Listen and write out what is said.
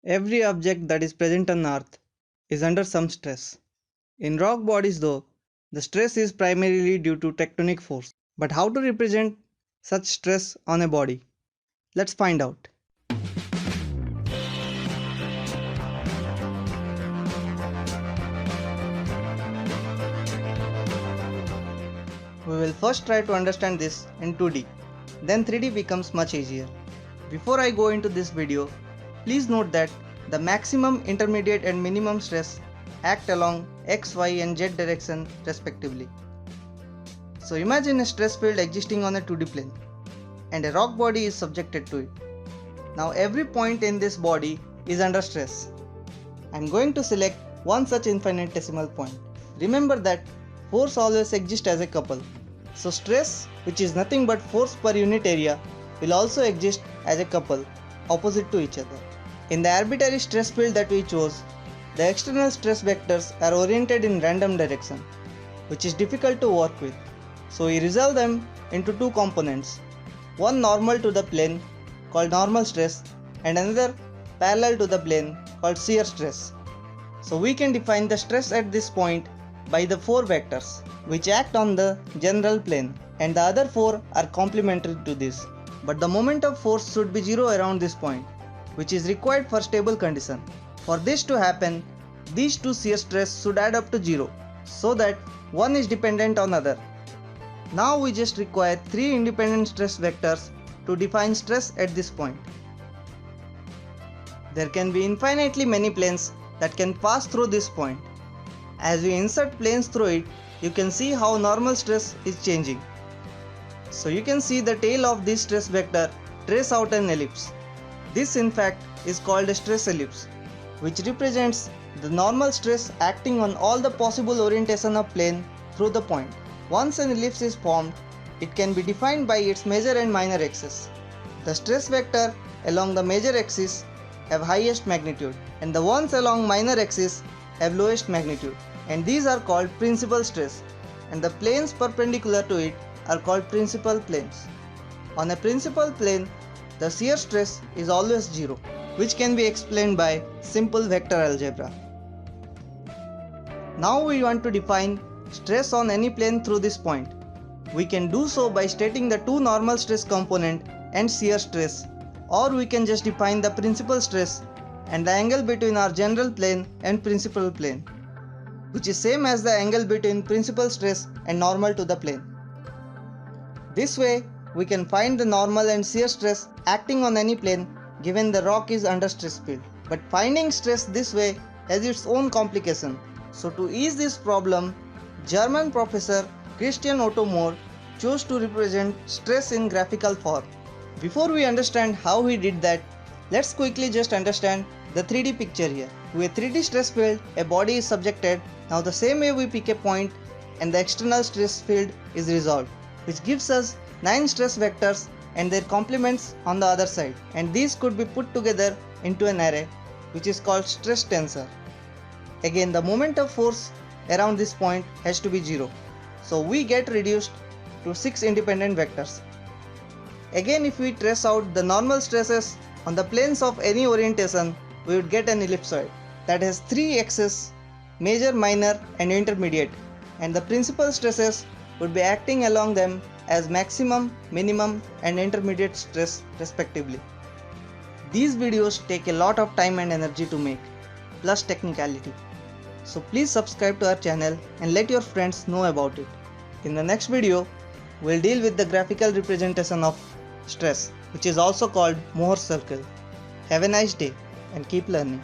Every object that is present on Earth is under some stress. In rock bodies, though, the stress is primarily due to tectonic force. But how to represent such stress on a body? Let's find out. We will first try to understand this in 2D, then 3D becomes much easier. Before I go into this video, please note that the maximum, intermediate and minimum stress act along x, y and z direction respectively. So imagine a stress field existing on a 2D plane and a rock body is subjected to it. Now every point in this body is under stress. I am going to select one such infinitesimal point. Remember that force always exists as a couple. So stress, which is nothing but force per unit area, will also exist as a couple opposite to each other. In the arbitrary stress field that we chose, the external stress vectors are oriented in random direction, which is difficult to work with. So we resolve them into two components, one normal to the plane called normal stress and another parallel to the plane called shear stress. So we can define the stress at this point by the four vectors which act on the general plane, and the other four are complementary to this. But the moment of force should be zero around this point, which is required for stable condition. For this to happen, these two shear stress should add up to zero, so that one is dependent on other. Now we just require three independent stress vectors to define stress at this point. There can be infinitely many planes that can pass through this point. As we insert planes through it, you can see how normal stress is changing. So you can see the tail of this stress vector trace out an ellipse. This in fact is called a stress ellipse, which represents the normal stress acting on all the possible orientation of plane through the point. Once an ellipse is formed, it can be defined by its major and minor axes. The stress vector along the major axis have highest magnitude and the ones along minor axis have lowest magnitude, and these are called principal stress, and the planes perpendicular to it are called principal planes. On a principal plane, the shear stress is always zero, which can be explained by simple vector algebra. Now we want to define stress on any plane through this point. We can do so by stating the two normal stress component and shear stress, or we can just define the principal stress and the angle between our general plane and principal plane, which is same as the angle between principal stress and normal to the plane. This way we can find the normal and shear stress acting on any plane given the rock is under stress field. But finding stress this way has its own complication. So to ease this problem, German professor Christian Otto Mohr chose to represent stress in graphical form. Before we understand how he did that, let's quickly just understand the 3D picture here. With a 3D stress field, a body is subjected. Now the same way we pick a point and the external stress field is resolved, which gives us 9 stress vectors and their complements on the other side, and these could be put together into an array which is called stress tensor. Again, the moment of force around this point has to be 0, so we get reduced to 6 independent vectors. Again, if we trace out the normal stresses on the planes of any orientation, we would get an ellipsoid that has 3 axes, major, minor and intermediate, and the principal stresses would be acting along them as maximum, minimum and intermediate stress respectively. These videos take a lot of time and energy to make, plus technicality. So please subscribe to our channel and let your friends know about it. In the next video, we'll deal with the graphical representation of stress, which is also called Mohr's circle. Have a nice day and keep learning.